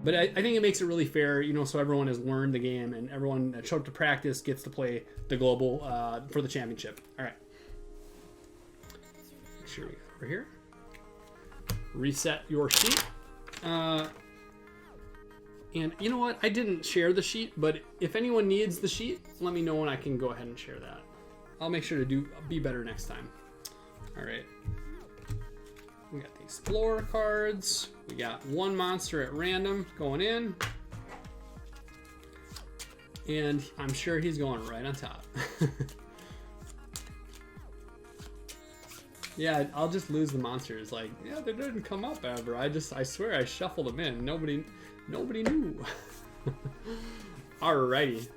But I think it makes it really fair, you know, so everyone has learned the game and everyone that showed up to practice gets to play the global for the championship. All right. Make sure we go over here. Reset your sheet. And you know what? I didn't share the sheet, but if anyone needs the sheet, let me know and I can go ahead and share that. I'll make sure to be better next time. All right. We got the Explorer cards. We got one monster at random going in. And I'm sure he's going right on top. Yeah, I'll just lose the monsters. Like, yeah, they didn't come up ever. I swear I shuffled them in. Nobody knew. Alrighty.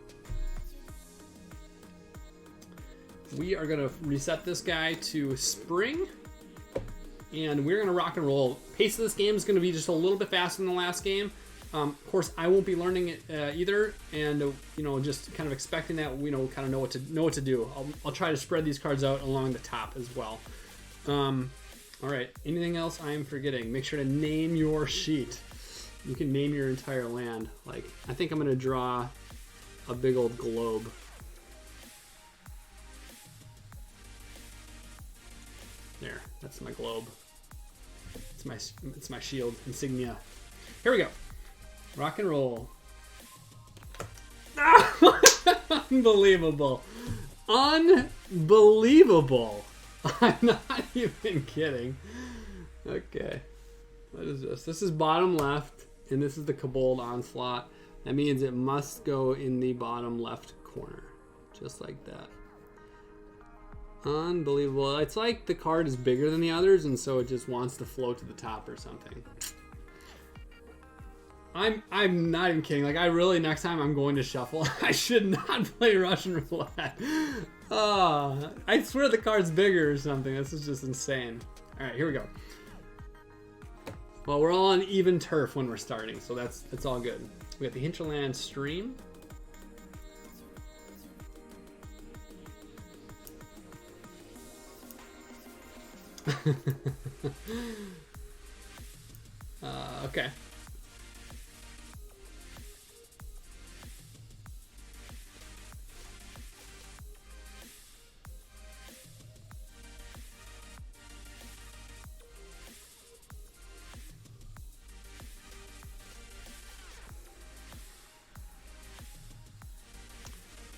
We are gonna reset this guy to spring. And we're going to rock and roll. Pace of this game is going to be just a little bit faster than the last game. Of course, I won't be learning it either, and you know, just kind of expecting that we kind of know what to do. I'll try to spread these cards out along the top as well. All right. Anything else I am forgetting? Make sure to name your sheet. You can name your entire land. Like, I think I'm going to draw a big old globe. There. That's my globe. It's my shield insignia. Here we go. Rock and roll. Unbelievable. Unbelievable. I'm not even kidding. Okay. What is this? This is bottom left, and this is the Kobold Onslaught. That means it must go in the bottom left corner. Just like that. Unbelievable. It's like the card is bigger than the others, and so it just wants to float to the top or something. I'm not even kidding. Like, next time I'm going to shuffle. I should not play Russian roulette. I swear the card's bigger or something. This is just insane. All right, here we go. Well, we're all on even turf when we're starting, so that's all good. We got the Hinterland Stream. Okay.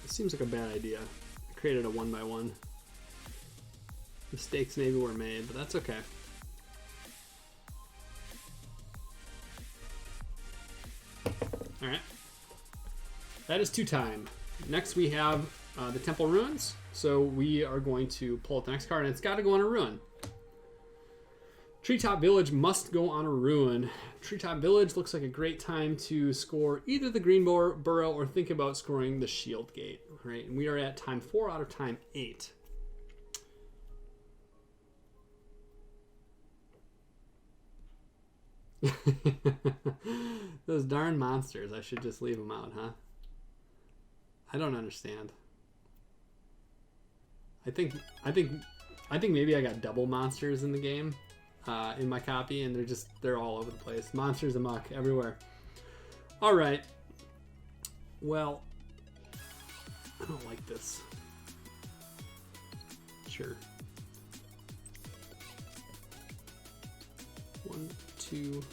It seems like a bad idea. I created a 1x1. Mistakes maybe were made, but that's okay. Alright. That is 2 time. Next we have the Temple Ruins. So we are going to pull out the next card, and it's got to go on a ruin. Treetop Village must go on a ruin. Treetop Village looks like a great time to score either the Green Burrow or think about scoring the Shield Gate. Right? And we are at time 4 out of time 8. Those darn monsters. I should just leave them out, huh? I don't understand. I think maybe I got double monsters in the game, in my copy, and they're all over the place. Monsters amok everywhere. All right. Well, I don't like this. Sure. 1, 2.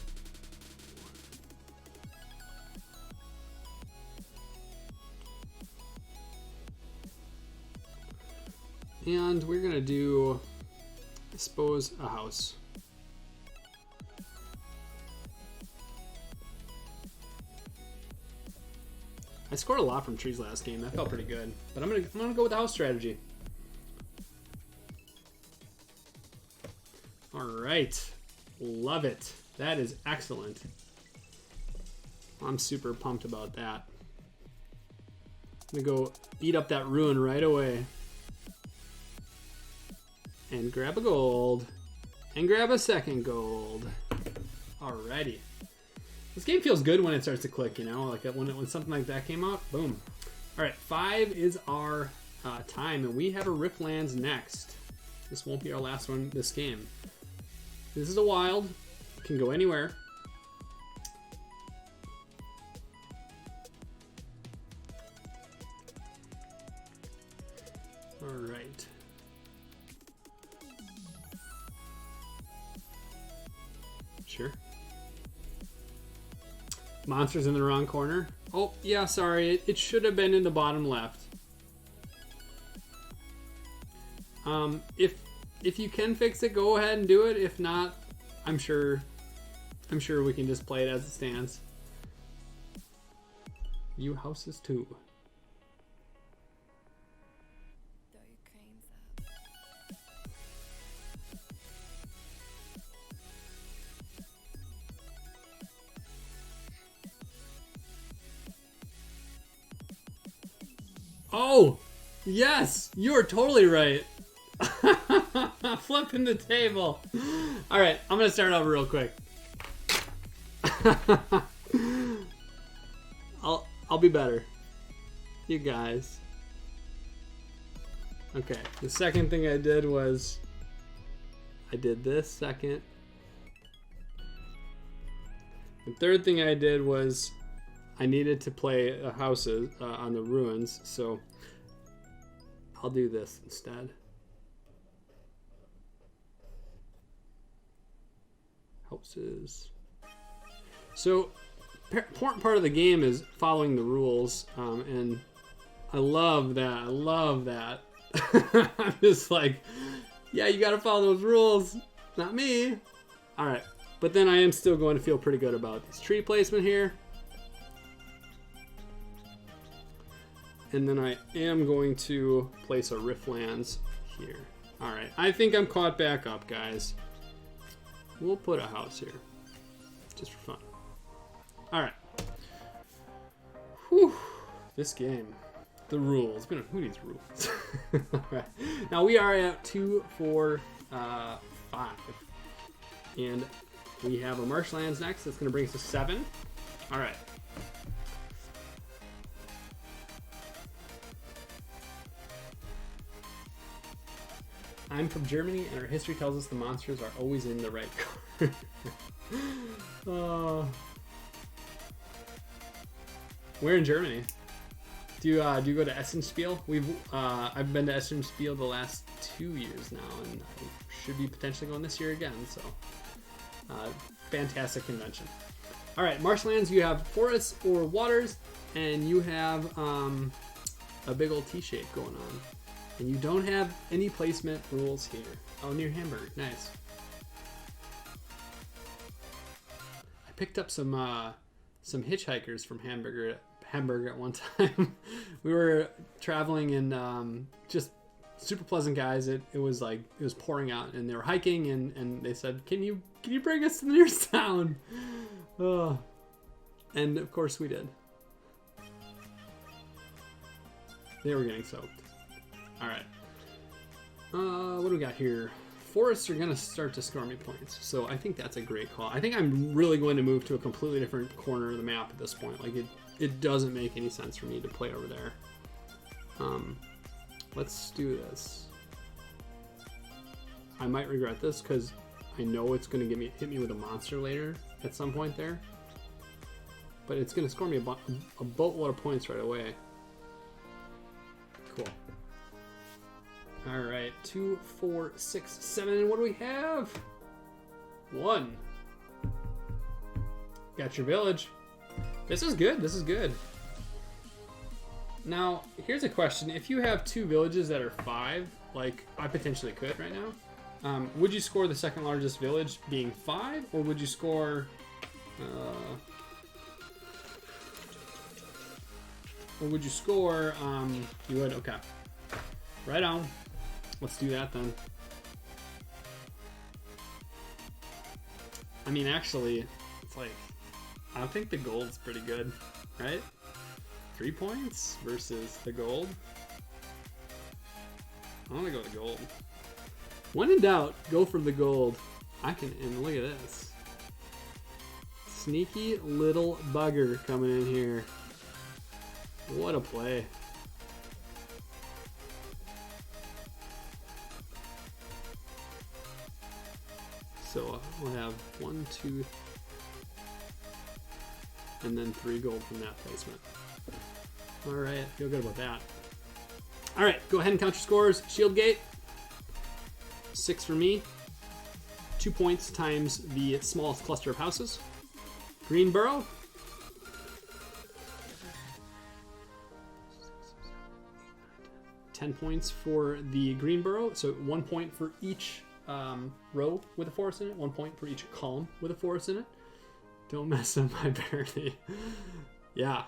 And we're gonna do dispose a house. I scored a lot from trees last game. That felt pretty good. But I'm gonna go with the house strategy. All right, love it. That is excellent. I'm super pumped about that. I'm gonna go eat up that ruin right away. And grab a gold. And grab a second gold. Alrighty. This game feels good when it starts to click, you know? Like when something like that came out, boom. Alright, 5 is our time, and we have a Riftlands next. This won't be our last one this game. This is a wild. Can go anywhere. Sure. Monster's in the wrong corner. Oh, yeah, sorry. It should have been in the bottom left. If you can fix it, go ahead and do it. If not, I'm sure we can just play it as it stands. You houses too. Oh, yes, you are totally right. Flipping the table. All right, I'm gonna start over real quick. I'll be better. You guys. Okay, the second thing I did was I did this second. The third thing I did was I needed to play houses on the ruins, so I'll do this instead. Houses. So, important part of the game is following the rules, and I love that. I love that. I'm just like, yeah, you gotta follow those rules, not me. All right, but then I am still going to feel pretty good about this tree placement here. And then I am going to place a Riftlands here. All right, I think I'm caught back up, guys. We'll put a house here, just for fun. All right. Whew. This game, the rules. Who needs rules? All right. Now we are at 2, 4, 5, and we have a marshlands next. That's going to bring us to 7. All right. I'm from Germany, and our history tells us the monsters are always in the right corner. We're in Germany. Do you go to Essenspiel? I've been to Essenspiel the last 2 years now, and I should be potentially going this year again. So, fantastic convention. All right, marshlands. You have forests or waters, and you have a big old T-shape going on. And you don't have any placement rules here. Oh, near Hamburg. Nice. I picked up some hitchhikers from Hamburg at one time. We were traveling and just super pleasant guys. It was pouring out, and they were hiking, and they said, "Can you bring us to the nearest town?" Oh. And of course we did. They were getting soaked. All right. What do we got here? Forests are going to start to score me points, so I think that's a great call. I think I'm really going to move to a completely different corner of the map at this point. Like, it doesn't make any sense for me to play over there. Let's do this. I might regret this because I know it's going to hit me with a monster later at some point there. But it's going to score me a boatload of points right away. Cool. All right, 2, 4, 6, 7, and what do we have? 1. Got your village. This is good. This is good. Now, here's a question: if you have 2 villages that are 5, like I potentially could right now, would you score the second largest village being 5, or would you score? Or would you score? You would. Okay. Right on. Let's do that then. I mean, actually, it's like, I think the gold's pretty good, right? 3 points versus the gold. I want to go with the gold. When in doubt, go for the gold. And look at this. Sneaky little bugger coming in here. What a play. So we'll have 1, 2, and then 3 gold from that placement. All right, feel good about that. All right, go ahead and count your scores. Shield gate, 6 for me, 2 points times the smallest cluster of houses. Green borough. $10 points for the green borough, so 1 point for each row with a forest in it, 1 point for each column with a forest in it. Don't mess up my parity. Yeah.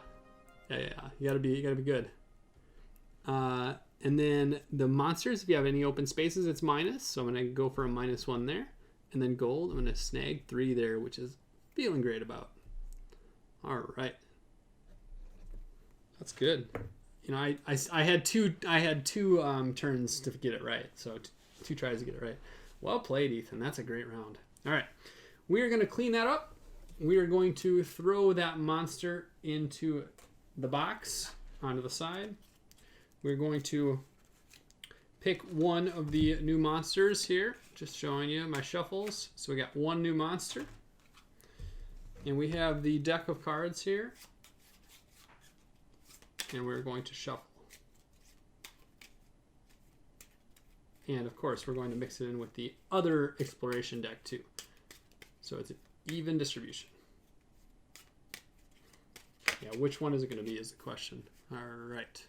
You gotta be good. And then the monsters, if you have any open spaces, it's minus. So I'm gonna go for a -1 there. And then gold, I'm gonna snag 3 there, which is feeling great about. All right. That's good. You know, I had two turns to get it right. So 2 tries to get it right. Well played, Ethan. That's a great round. All right. We are going to clean that up. We are going to throw that monster into the box onto the side. We're going to pick one of the new monsters here. Just showing you my shuffles. So we got 1 new monster. And we have the deck of cards here. And we're going to shuffle. And of course, we're going to mix it in with the other exploration deck too. So it's an even distribution. Yeah, which one is it going to be is the question. All right.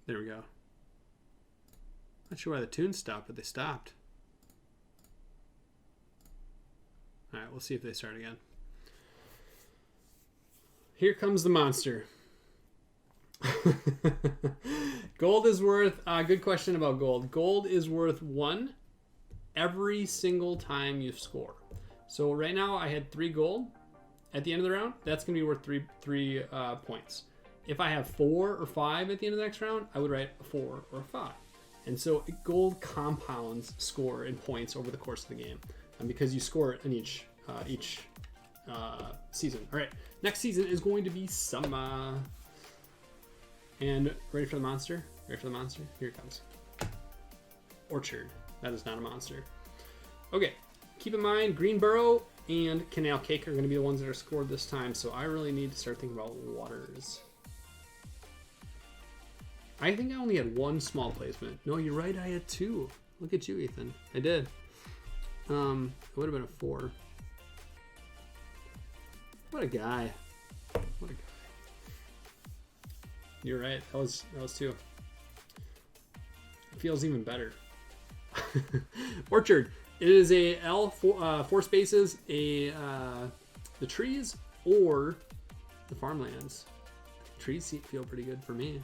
There we go. Not sure why the tune stopped, but they stopped. All right, we'll see if they start again. Here comes the monster. Gold is worth, good question about gold. Gold is worth 1 every single time you score. So right now I had 3 gold at the end of the round. That's going to be worth 3 points. If I have 4 or 5 at the end of the next round, I would write a 4 or a 5. And so gold compounds score in points over the course of the game. And because you score in each season. All right, next season is going to be summer. And ready for the monster? Ready for the monster? Here it comes. Orchard. That is not a monster. Okay, keep in mind Green Borough and Canal Cake are going to be the ones that are scored this time, so I really need to start thinking about waters. I think I only had 1 small placement. No, you're right, I had 2. Look at you, Ethan. I did. It would have been a 4. What a guy. What a guy. You're right. That was 2. It feels even better. Orchard. It is a L, 4 spaces, the trees or the farmlands. Trees feel pretty good for me.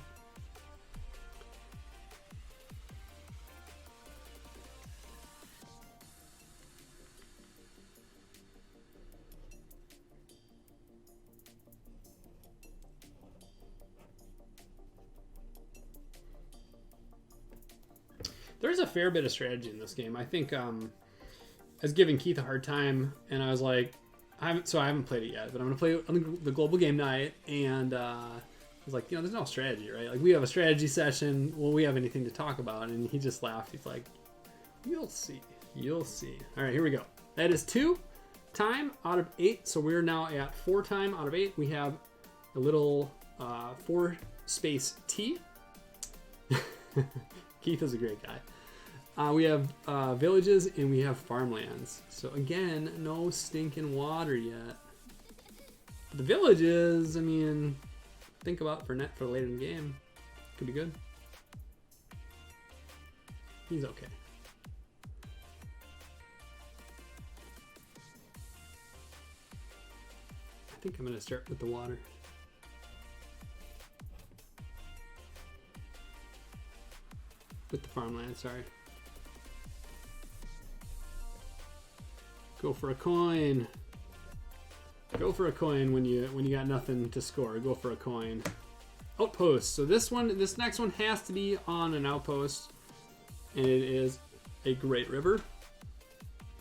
There's a fair bit of strategy in this game. I think I was giving Keith a hard time, and I was like, I haven't played it yet, but I'm gonna play on the global game night, and I was like, there's no strategy, right? Like, we have a strategy session. Will we have anything to talk about? And he just laughed. He's like, you'll see. All right, here we go. That is 2 time out of 8. So we're now at 4 time out of 8. We have a little 4 space T. Keith is a great guy. We have villages and we have farmlands. So again, no stinking water yet. But the villages, I mean, think about for later in the game. Could be good. He's okay. I think I'm gonna start with the water. With the farmland, sorry. Go for a coin. Go for a coin when you got nothing to score. Go for a coin. Outpost. So this next one has to be on an outpost, and it is a great river.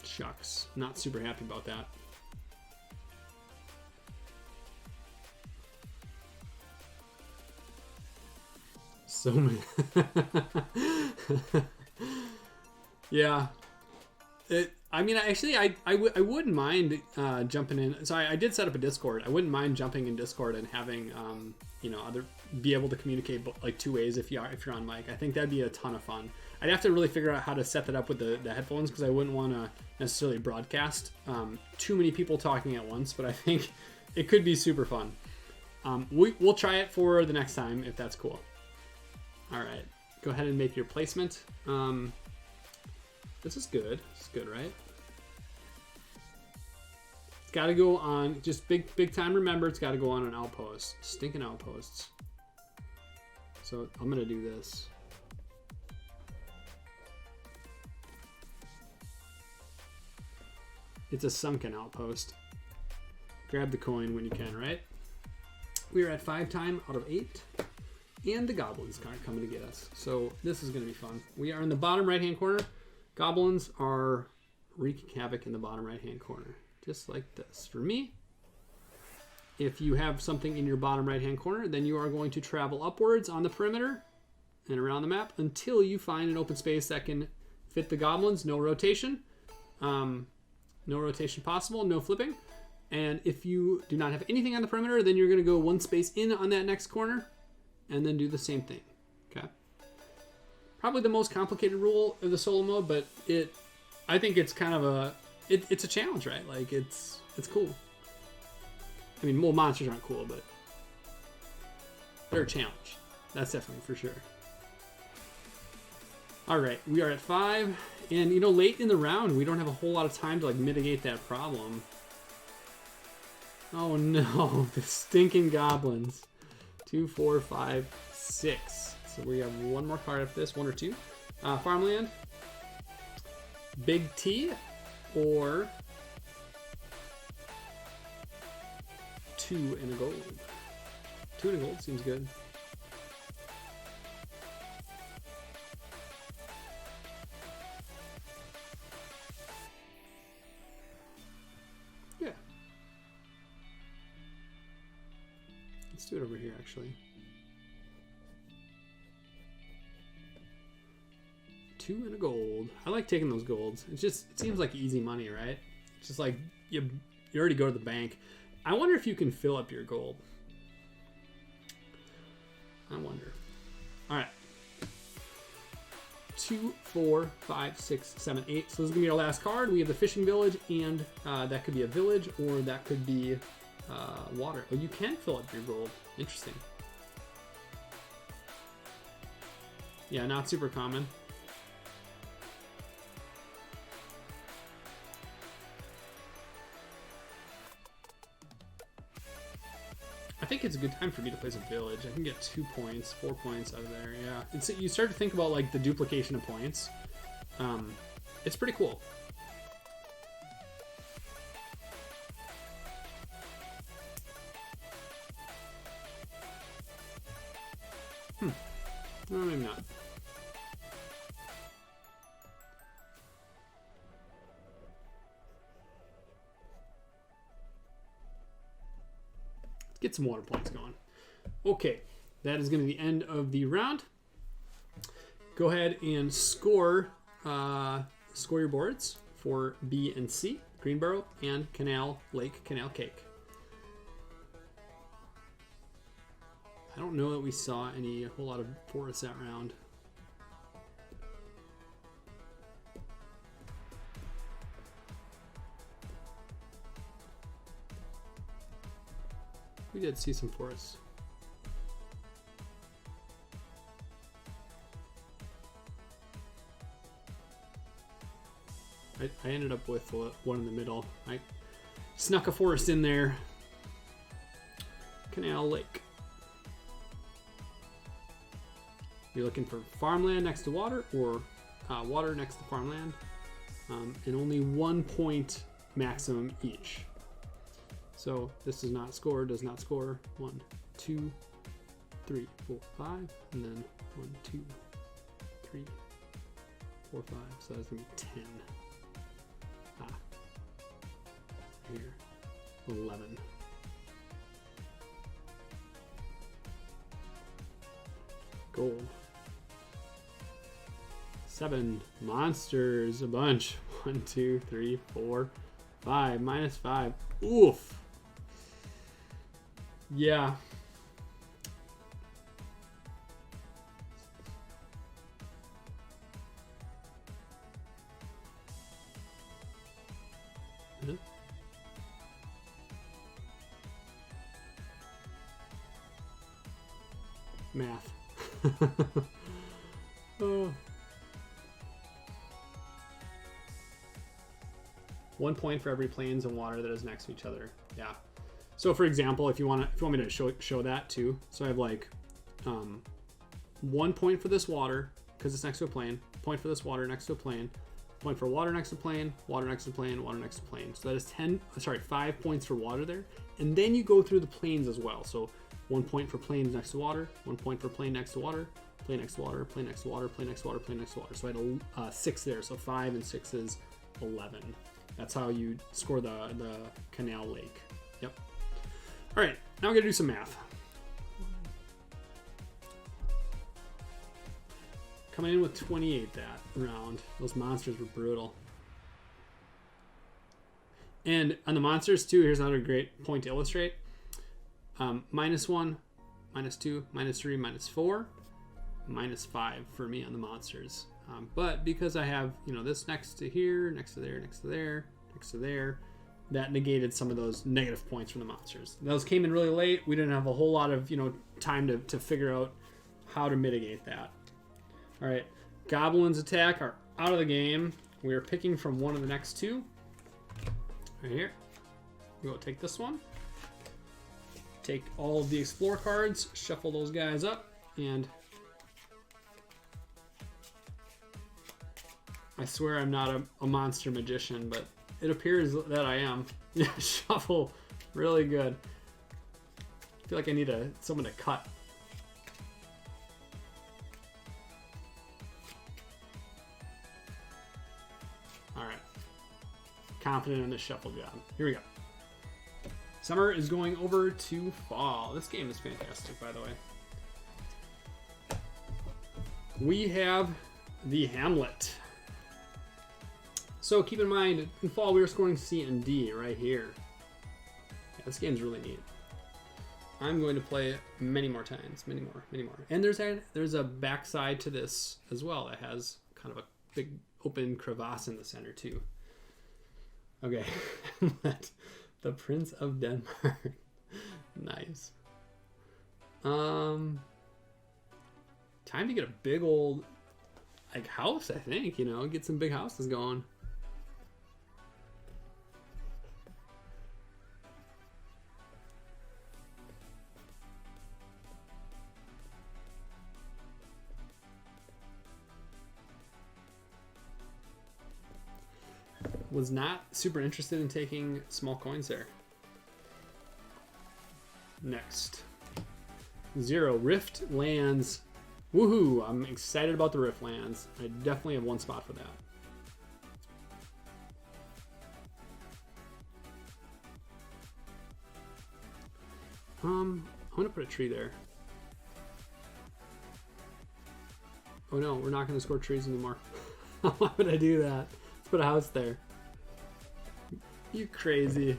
Shucks, not super happy about that. So many. Yeah. I mean, actually, I wouldn't mind jumping in. So I did set up a Discord. I wouldn't mind jumping in Discord and having you know, be able to communicate like two ways if you're on mic. I think that'd be a ton of fun. I'd have to really figure out how to set that up with the headphones, because I wouldn't want to necessarily broadcast too many people talking at once. But I think it could be super fun. We'll try it for the next time if that's cool. All right, go ahead and make your placement. This is good. This is good, right? It's got to go on, just big time. Remember, it's got to go on an outpost. Stinking outposts. So I'm gonna do this. It's a sunken outpost. Grab the coin when you can, right? We are at 5 time out of 8. And the goblins aren't coming to get us. So this is going to be fun. We are in the bottom right-hand corner. Goblins are wreaking havoc in the bottom right-hand corner. Just like this. For me, if you have something in your bottom right-hand corner, then you are going to travel upwards on the perimeter and around the map until you find an open space that can fit the goblins. No rotation. No rotation possible. No flipping. And if you do not have anything on the perimeter, then you're going to go one space in on that next corner and then do the same thing. Okay. Probably the most complicated rule of the solo mode, but I think it's kind of it's a challenge, right? Like it's cool. I mean, well, monsters aren't cool, but they're a challenge. That's definitely for sure. All right, we are at 5, and you know, late in the round, we don't have a whole lot of time to like mitigate that problem. Oh no, the stinking goblins. 2, 4, 5, 6. So we have one more card after this, 1 or 2. Farmland, Big T, or 2 and a gold. 2 and a gold seems good. Yeah. Let's do it over here, actually. 2 and a gold. I like taking those golds. It seems like easy money, right? It's just like you already go to the bank. I wonder if you can fill up your gold. I wonder. All right. 2, 4, 5, 6, 7, 8. So this is gonna be our last card. We have the fishing village, and that could be a village, or that could be water. Oh, you can fill up your gold. Interesting. Yeah, not super common. I think it's a good time for me to place a village. I can get 2 points, 4 points out of there. Yeah, you start to think about like the duplication of points. It's pretty cool. No, maybe not. Get some water points going. Okay, that is going to be the end of the round. Go ahead and score your boards for B and C, Greenboro and Canal Lake, Canal Cake. I don't know that we saw a whole lot of forests that round. We did see some forests. I ended up with one in the middle. I snuck a forest in there. Canal Lake. You're looking for farmland next to water, or water next to farmland, and only 1 point maximum each. So this does not score, 1, 2, 3, 4, 5, and then 1, 2, 3, 4, 5. So that's gonna be 10. Here, 11. Gold. 7 monsters, a bunch. 1, 2, 3, 4, 5. -5. Oof. Yeah. Math. Oh. 1 point for every plains and water that is next to each other. Yeah. So for example, if you want me to show that too, so I have like 1 point for this water because it's next to a plain. Point for this water next to a plain. Point for water next to plain. Water next to plain. Water next to plain. So that is 5 points for water there, and then you go through the plains as well. So 1 point for plains next to water. 1 point for plain next to water. Plain next to water. Plain next to water. Plain next to water. Plain next to water. So I had 6 there. So 5 and 6 is 11. That's how you score the canal lake. Yep. All right, now we're gonna do some math. Coming in with 28 that round. Those monsters were brutal. And on the monsters too, here's another great point to illustrate. -1, -2, -3, -4, -5 for me on the monsters. But because I have, this next to here, next to there, next to there, next to there, that negated some of those negative points from the monsters. Those came in really late. We didn't have a whole lot of, time to figure out how to mitigate that. All right, Goblins attack are out of the game. We are picking from one of the next two. Right here. We will take this one. Take all of the Explore cards, shuffle those guys up, and I swear I'm not a monster magician, but it appears that I am. Shuffle really good. I feel like I need someone to cut. All right. Confident in this shuffle job. Here we go. Summer is going over to fall. This game is fantastic, by the way. We have the Hamlet. So keep in mind, in fall we were scoring C and D right here. Yeah, this game's really neat. I'm going to play it many more times, many more. And there's a backside to this as well that has kind of a big open crevasse in the center too. Okay, the Prince of Denmark. Nice. Time to get a big old house, I think. Get some big houses going. Was not super interested in taking small coins there. Next. 0. Rift lands. Woohoo! I'm excited about the Rift lands. I definitely have one spot for that. I'm gonna put a tree there. Oh no, we're not gonna score trees anymore. Why would I do that? Let's put a house there. You crazy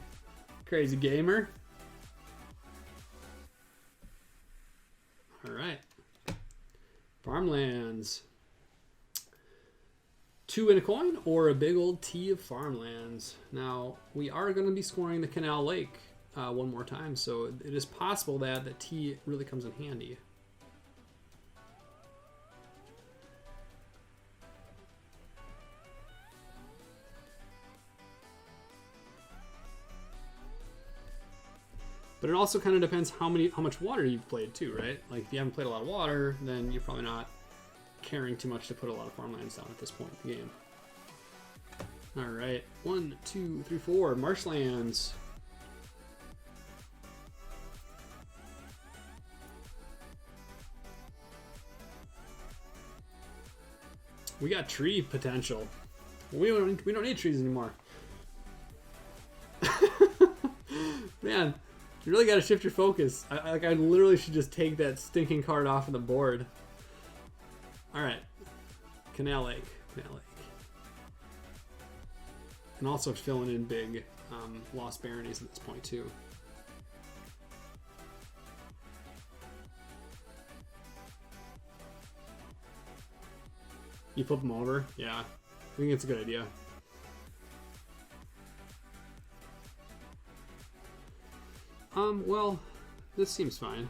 gamer. All right. Farmlands. 2 in a coin or a big old T of farmlands. Now, we are going to be scoring the Canal Lake one more time, so it is possible that the T really comes in handy. But it also kind of depends how much water you've played too, right? Like if you haven't played a lot of water, then you're probably not caring too much to put a lot of farmlands down at this point in the game. All right, 1, 2, 3, 4 marshlands. We got tree potential. We don't need trees anymore. Man. You really got to shift your focus. I literally should just take that stinking card off of the board. All right, Canal Lake. And also filling in big lost baronies at this point too. You flip them over? Yeah. I think it's a good idea. Well, this seems fine.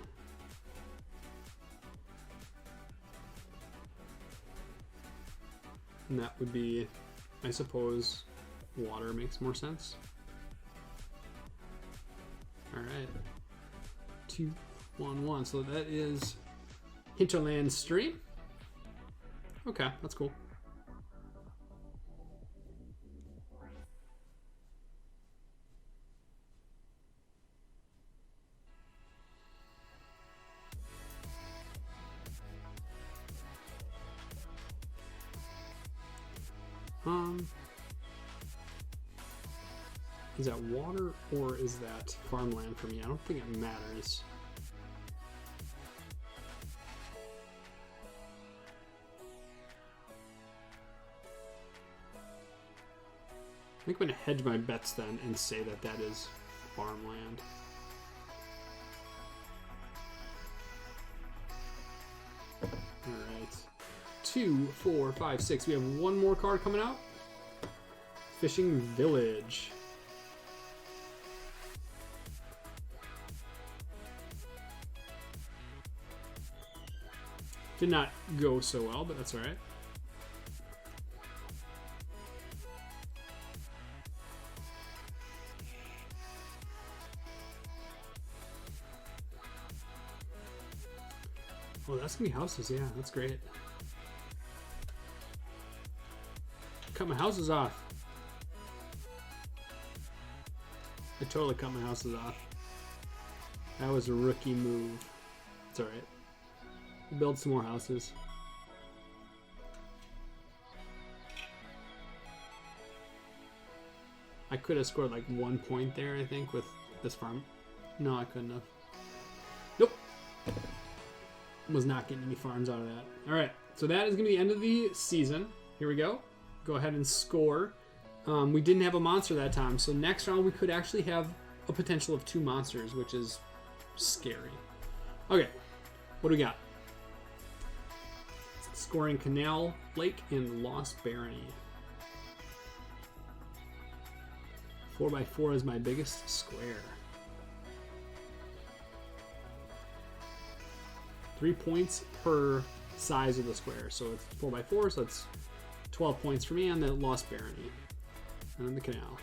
And that would be, I suppose, water makes more sense. All right. 2, 1, 1. So that is Hinterland Stream. Okay, that's cool. Is that water or is that farmland for me? I don't think it matters. I think I'm going to hedge my bets then and say that that is farmland. Alright. 2, 4, 5, 6. We have one more card coming out. Fishing Village. Did not go so well, but that's alright. Oh, that's gonna be houses, yeah, that's great. Cut my houses off. I totally cut my houses off. That was a rookie move. It's alright. Build some more houses. I could have scored like 1 point there, I think, with this farm. No, I couldn't have. Nope. Was not getting any farms out of that. Alright, so that is going to be the end of the season. Here we go. Go ahead and score. We didn't have a monster that time, so next round we could actually have a potential of 2 monsters, which is scary. Okay, what do we got? Scoring Canal Lake in Lost Barony. 4x4 is my biggest square. 3 points per size of the square. So it's 4x4, so it's 12 points for me on the Lost Barony. And then the canal.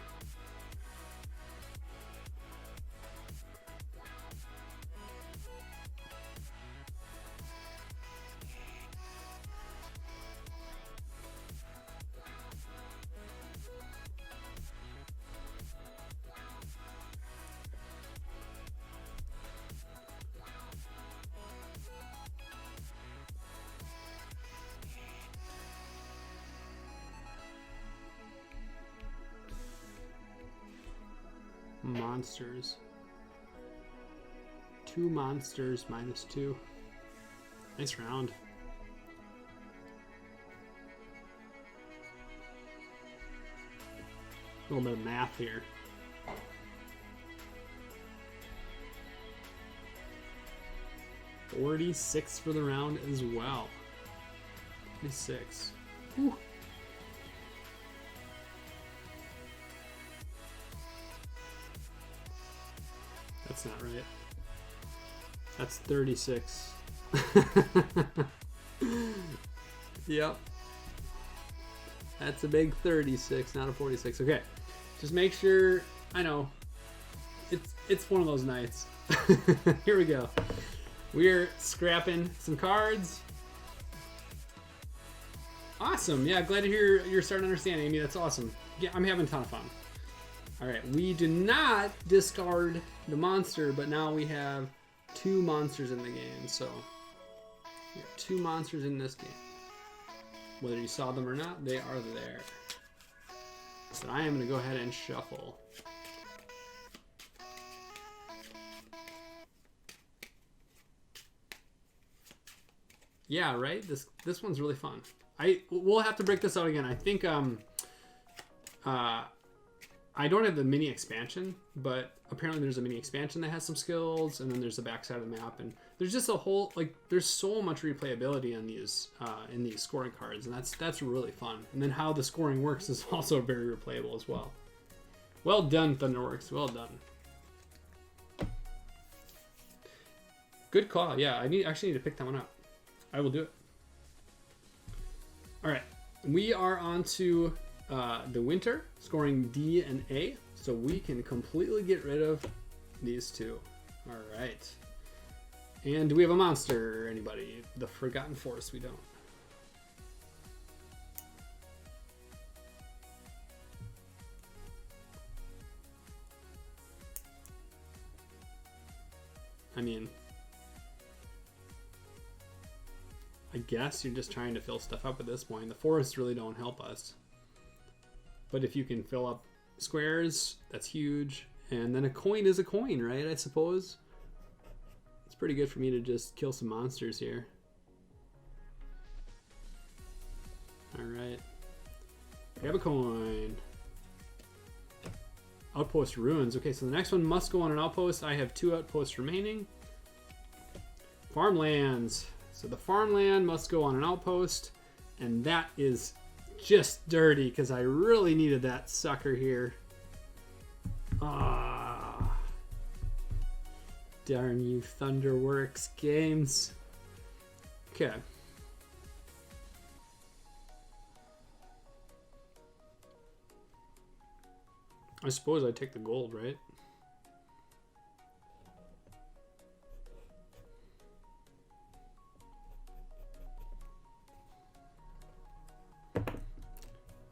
Monsters. 2 monsters minus 2. Nice round. A little bit of math here. $46 for the round as well. 26. Whew. That's not right. That's 36. Yep. That's a big 36, not a 46. Okay. Just make sure, I know. It's one of those nights. Here we go. We're scrapping some cards. Awesome. Yeah, glad to hear you're starting to understand, Amy. That's awesome. Yeah, I'm having a ton of fun. All right, we do not discard the monster, but now we have 2 monsters in the game. So we have 2 monsters in this game. Whether you saw them or not, they are there. So I am going to go ahead and shuffle. Yeah, right? This one's really fun. We'll have to break this out again. I think I don't have the mini expansion, but apparently there's a mini expansion that has some skills, and then there's the backside of the map, and there's just a whole, like, there's so much replayability on these in these scoring cards, and that's really fun. And then how the scoring works is also very replayable as well. Well done, Thunderworks. Well done. Good call. Yeah, I actually need to pick that one up. I will do it. All right, we are on to the winter, scoring D and A, so we can completely get rid of these two. All right. And do we have a monster? Anybody? The Forgotten Forest, we don't. I mean, I guess you're just trying to fill stuff up at this point. The forests really don't help us. But if you can fill up squares, that's huge. And then a coin is a coin, right? I suppose. It's pretty good for me to just kill some monsters here. Alright. Grab a coin. Outpost ruins. Okay, so the next one must go on an outpost. I have 2 outposts remaining. Farmlands. So the farmland must go on an outpost. And that is just dirty because I really needed that sucker here. Ah. Darn you, Thunderworks games. Okay. I suppose I take the gold, right?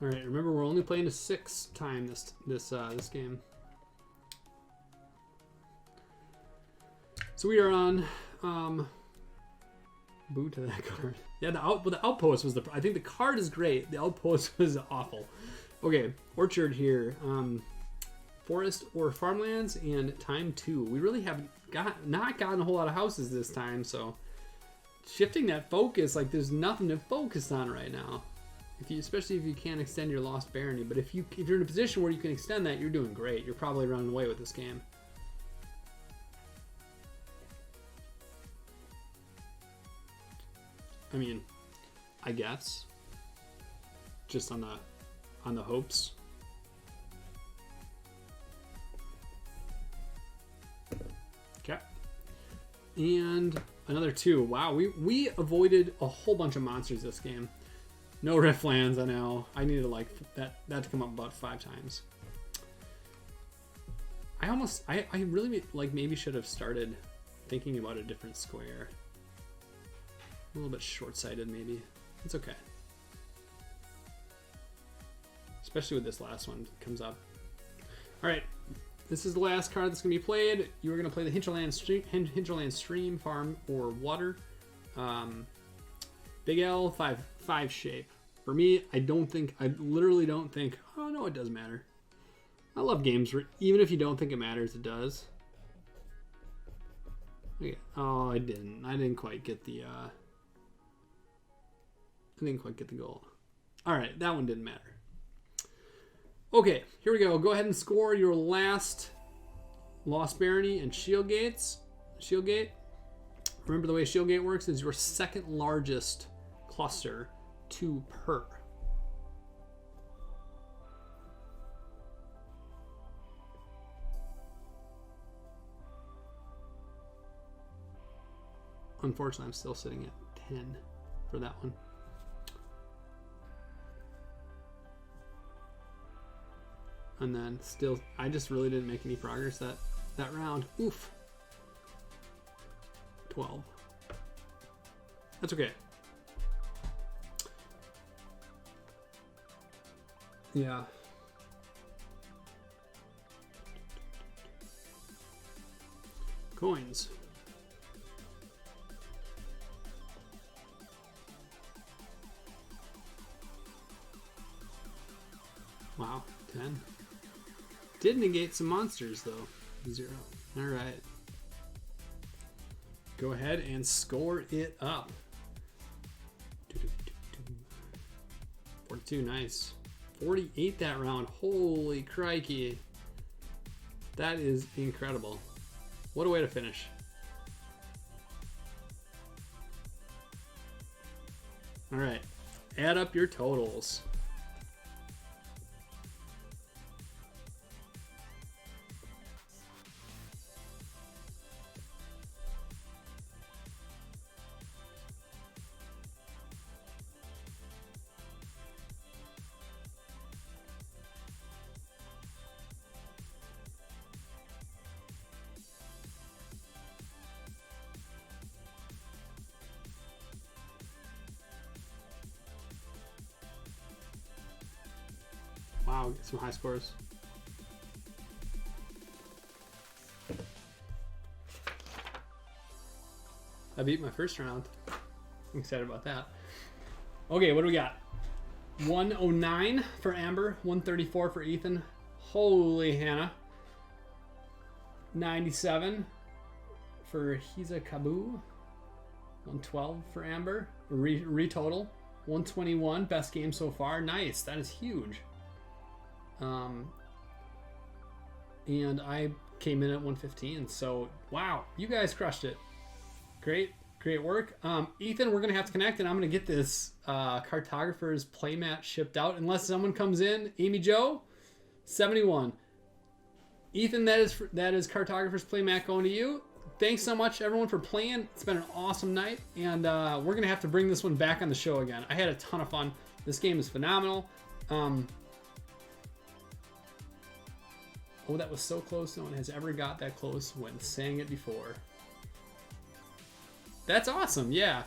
All right. Remember, we're only playing a 6 time this game. So we are on. Boo to that card. Yeah, the outpost was the. I think the card is great. The outpost was awful. Okay, orchard here. Forest or farmlands and time 2. We really have not gotten a whole lot of houses this time, so shifting that focus, like there's nothing to focus on right now. Especially if you can't extend your lost barony, but if you're in a position where you can extend that, you're doing great. You're probably running away with this game. I mean, I guess just on the hopes. Okay. And another 2. Wow, we avoided a whole bunch of monsters this game. No Riftlands, I know. I needed like that to come up about 5 times. I really like maybe should have started thinking about a different square. A little bit short-sighted maybe. It's okay. Especially with this last one comes up. All right. This is the last card that's going to be played. You are going to play the Hinterland Stream, Farm, or Water. Big L, 5 shape. For me, I literally don't think, oh no, it does matter. I love games where even if you don't think it matters, it does. Okay. Oh, I didn't quite get the, goal. All right, that one didn't matter. Okay, here we go. Go ahead and score your last Lost Barony and Shield Gates. Shield Gate. Remember the way Shield Gate works is your second largest cluster, 2 per. Unfortunately, I'm still sitting at 10 for that one. And then still, I just really didn't make any progress that round. Oof. 12. That's okay. Yeah. Coins. Wow, 10. Did negate some monsters though. 0. All right. Go ahead and score it up. 42, nice. 48 that round. Holy crikey. That is incredible. What a way to finish. All right, add up your totals. Wow, get some high scores. I beat my first round. I'm excited about that. Okay, what do we got? 109 for Amber, 134 for Ethan. Holy Hannah. 97 for Hiza Kabu. 112 for Amber. Retotal. 121, best game so far. Nice, that is huge. And I came in at 115, so wow, you guys crushed it. Great work. Ethan, we're gonna have to connect, and I'm gonna get this Cartographers playmat shipped out unless someone comes in. Amy Joe, 71. Ethan, that is Cartographers playmat going to you. Thanks so much everyone for playing. It's been an awesome night, and we're gonna have to bring this one back on the show again. I had a ton of fun. This game is phenomenal. Oh, that was so close. No one has ever got that close when saying it before. That's awesome. Yeah.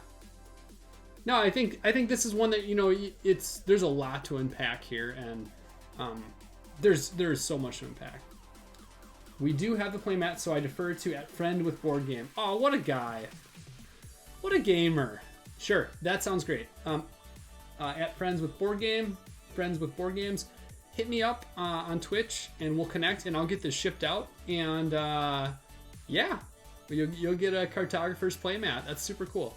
No, I think this is one that, you know, there's a lot to unpack here, and there's so much to unpack. We do have the playmat, so I defer to at friend with board game. Oh, what a guy. What a gamer. Sure, that sounds great. At friends with board games. Hit me up on Twitch, and we'll connect, and I'll get this shipped out. And yeah, you'll get a Cartographers playmat. That's super cool.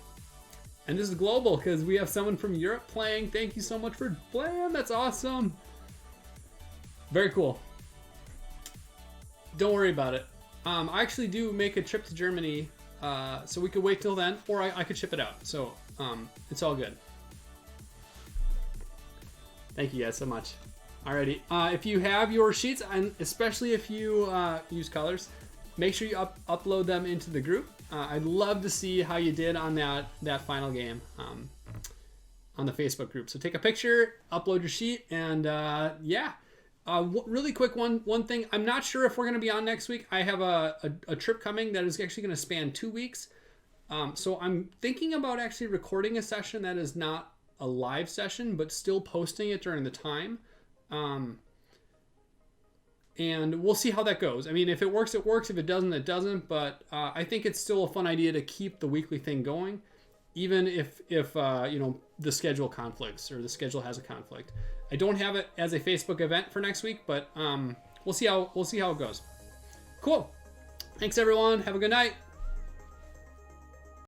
And this is global because we have someone from Europe playing. Thank you so much for playing. That's awesome. Very cool. Don't worry about it. I actually do make a trip to Germany, so we could wait till then, or I could ship it out. So it's all good. Thank you guys so much. Alrighty, if you have your sheets, and especially if you use colors, make sure you upload them into the group. I'd love to see how you did on that final game on the Facebook group. So take a picture, upload your sheet, and yeah. Really quick one thing. I'm not sure if we're going to be on next week. I have a trip coming that is actually going to span 2 weeks. So I'm thinking about actually recording a session that is not a live session, but still posting it during the time. And we'll see how that goes. I mean, if it works, it works. If it doesn't, it doesn't. But I think it's still a fun idea to keep the weekly thing going, even if you know, the schedule conflicts or the schedule has a conflict. I don't have it as a Facebook event for next week, but we'll see how it goes. Cool. Thanks everyone. Have a good night.